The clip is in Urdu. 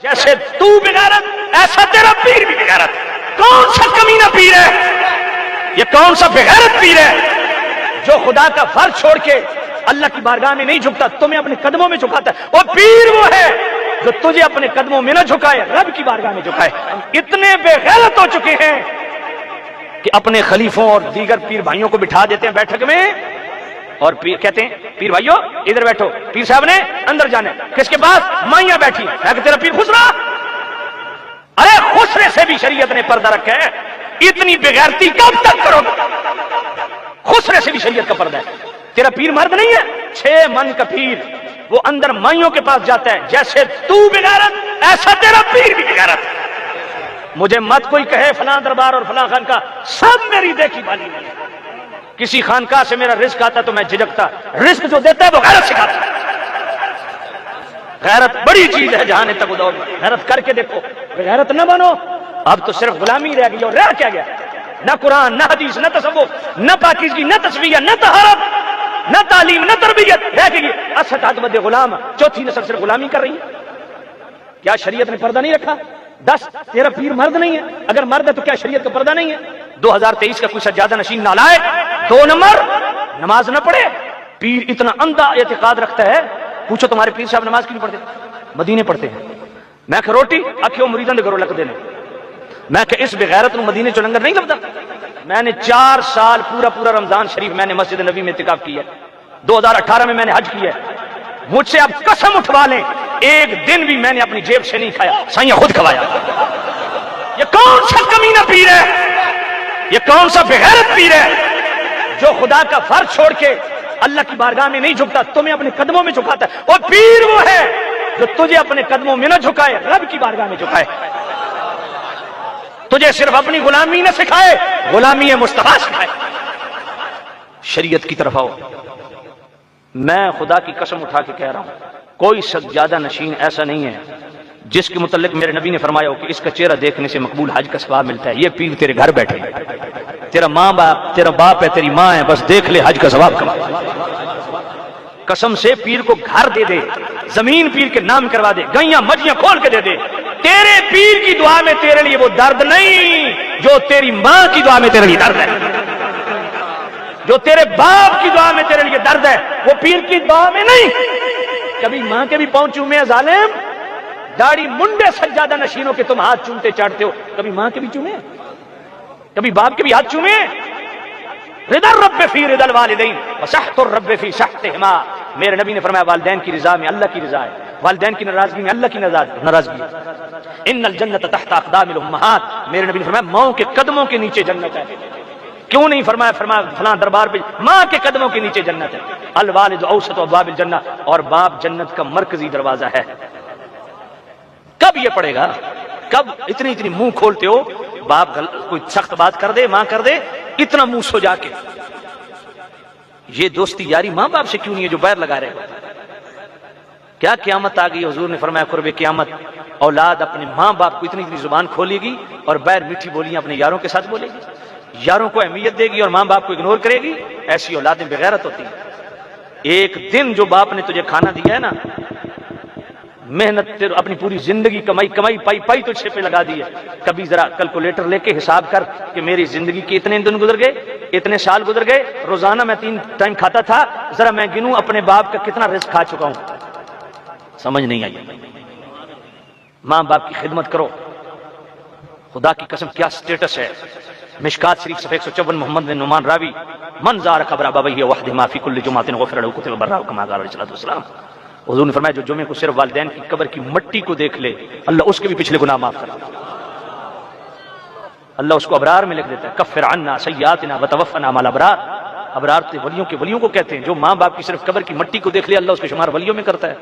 جیسے تو بغیرت ایسا تیرا پیر بھی بغیرت۔ کون سا کمینہ پیر ہے یہ؟ کون سا بغیرت پیر ہے جو خدا کا فرض چھوڑ کے اللہ کی بارگاہ میں نہیں جھکتا، تمہیں اپنے قدموں میں جھکاتا ہے؟ وہ پیر وہ ہے جو تجھے اپنے قدموں میں نہ جھکائے، رب کی بارگاہ میں جھکائے۔ اتنے بے غیرت ہو چکے ہیں کہ اپنے خلیفوں اور دیگر پیر بھائیوں کو بٹھا دیتے ہیں بیٹھک میں اور کہتے ہیں پیر بھائیو ادھر بیٹھو، پیر صاحب نے اندر جانا ہے، کس کے پاس؟ مائیاں بیٹھی، میں کہ تیرا پیر خسرا؟ ارے خسرے سے بھی شریعت نے پردہ رکھا ہے، اتنی بغیرتی کب تک کرو؟ خسرے سے بھی شریعت کا پردہ ہے۔ تیرا پیر مرد نہیں ہے، 6 من کا پیر، وہ اندر مائیوں کے پاس جاتا ہے، جیسے تو بغیرت ایسا تیرا پیر بھی بغیرت۔ مجھے مت کوئی کہے فلاں دربار اور فلاں خانقاہ، سب میری دیکھی بالی میں۔ کسی خانقاہ سے میرا رزق آتا تو میں جھجکتا، رزق جو دیتا ہے وہ غیرت سکھاتا ہے۔ غیرت بڑی چیز ہے جہاں تک دور میں، غیرت کر کے دیکھو، غیرت نہ بنو۔ اب تو صرف غلامی رہ گئی، اور رہ کیا گیا؟ نہ قرآن، نہ حدیث، نہ تصوف، نہ پاکیزگی، نہ تصفیہ، نہ طہارت، نہ تعلیم، نہ تربیت، رہ گئی اسد بد غلام، چوتھی نسل صرف غلامی کر رہی ہے۔ کیا شریعت نے پردہ نہیں رکھا؟ 10 تیرا پیر مرد نہیں ہے، اگر مرد ہے تو کیا شریعت کا پردہ نہیں ہے؟ 2023 کا کوئی سجادہ نشین نالائق 2 نمبر نماز نہ پڑھے، پیر اتنا اندھا اعتقاد رکھتا ہے، پوچھو تمہارے پیر صاحب نماز کیوں نہیں پڑھتے؟ مدینے پڑھتے ہیں۔ میں کہ روٹی اکھیوں مریداں دے گھروں لگ دینے، میں کہ اس بغیرت نو مدینے چ لنگر نہیں لبدا۔ میں نے 4 سال پورا رمضان شریف میں نے مسجد نبی میں اعتکاف کیا ہے، 2018 میں نے حج کیا ہے۔ مجھ سے اب قسم اٹھوا لیں ایک دن بھی میں نے اپنی جیب سے نہیں کھایا، سائیاں خود کھوایا۔ یہ کون سا کمینہ پیر ہے؟ یہ کون سا بغیرت پیر ہے جو خدا کا فرض چھوڑ کے اللہ کی بارگاہ میں نہیں جھکتا، تمہیں اپنے قدموں میں جھکاتا ہے؟ وہ پیر وہ ہے جو تجھے اپنے قدموں میں نہ جھکائے، رب کی بارگاہ میں جھکائے، تجھے صرف اپنی غلامی نہ سکھائے، غلامی مصطفیٰ سکھائے۔ شریعت کی طرف آؤ۔ میں خدا کی قسم اٹھا کے کہہ رہا ہوں، کوئی سجادہ نشین ایسا نہیں ہے جس کے متعلق میرے نبی نے فرمایا ہو کہ اس کا چہرہ دیکھنے سے مقبول حج کا ثواب ملتا ہے۔ یہ پیر تیرے گھر بیٹھے، تیرا تیرا باپ ہے، تیری ماں ہے، بس دیکھ لے حج کا ثواب کما۔ قسم سے پیر کو گھر دے دے، زمین پیر کے نام کروا دے، گئیاں مجھیاں کھول کے دے دے، تیرے پیر کی دعا میں تیرے لیے وہ درد نہیں جو تیری ماں کی دعا میں تیرے لیے درد ہے، جو تیرے باپ کی دعا میں تیرے لیے درد ہے، وہ پیر کی دعا میں نہیں۔ کبھی ماں کے بھی پاؤں چومے ہیں ظالم، داڑھی منڈے سجادہ نشینوں کے تم ہاتھ چومتے چاٹتے ہو، کبھی ماں کے بھی چومے، کبھی باپ کے بھی ہاتھ چومے۔ رضا الرب فی رضا الوالدین وسخط الرب فی سخطہما، میرے نبی نے فرمایا والدین کی رضا میں اللہ کی رضا ہے، والدین کی ناراضگی میں اللہ کی ناراضگی ہے۔ ان الجنت تحت اقدام الامہات، میرے نبی نے فرمایا ماؤں کے قدموں کے نیچے جنت ہے۔ کیوں نہیں فرمایا فلاں دربار پہ ماں کے قدموں کے نیچے جنت ہے۔ الوالد اوسط ابواب الجنہ، اور باپ جنت کا مرکزی دروازہ ہے۔ کب یہ پڑے گا؟ کب اتنی منہ کھولتے ہو؟ باپ کوئی سخت بات کر دے، ماں کر دے، اتنا منہ سو جا کے۔ یہ دوستی یاری ماں باپ سے کیوں نہیں ہے جو بیر لگا رہے ہو؟ کیا قیامت آ گئی؟ حضور نے فرمایا قرب قیامت اولاد اپنے ماں باپ کو اتنی زبان کھولے گی اور بیر میٹھی بولیاں اپنے یاروں کے ساتھ بولے گی، یاروں کو اہمیت دے گی اور ماں باپ کو اگنور کرے گی۔ ایسی اولادیں بغیرت ہوتی ہیں۔ ایک دن جو باپ نے تجھے کھانا دیا ہے نا، محنت اپنی پوری زندگی کمائی پائی تجھ سے پہ لگا دی ہے، کبھی ذرا کیلکولیٹر لے کے حساب کر کہ میری زندگی کے اتنے دن گزر گئے، اتنے سال گزر گئے، روزانہ میں 3 ٹائم کھاتا تھا، ذرا میں گنوں اپنے باپ کا کتنا رزق کھا چکا ہوں۔ سمجھ نہیں آئی؟ ماں باپ کی خدمت کرو۔ خدا کی قسم کیا سٹیٹس ہے۔ مشکات شریف صفحہ 154 محمد بن نعمان راوی، من زار قبر ابویہ وحدہما فی کل جمعۃ غفر لہ کتب برہ کما قال علیہ الصلوۃ والسلام۔ حضور نے فرمایا جو جمعے کو صرف والدین کی قبر کی مٹی کو دیکھ لے، اللہ اس کے بھی پچھلے گناہ معاف کرتا ہے، اللہ اس کو ابرار میں لکھ دیتا ہے۔ کفر عنا سیئاتنا وتوفنا مع الابرار، ابرار تو ولیوں کے ولیوں کو کہتے ہیں، جو ماں باپ کی صرف قبر کی مٹی کو دیکھ لے اللہ اس کو شمار ولیوں میں کرتا ہے۔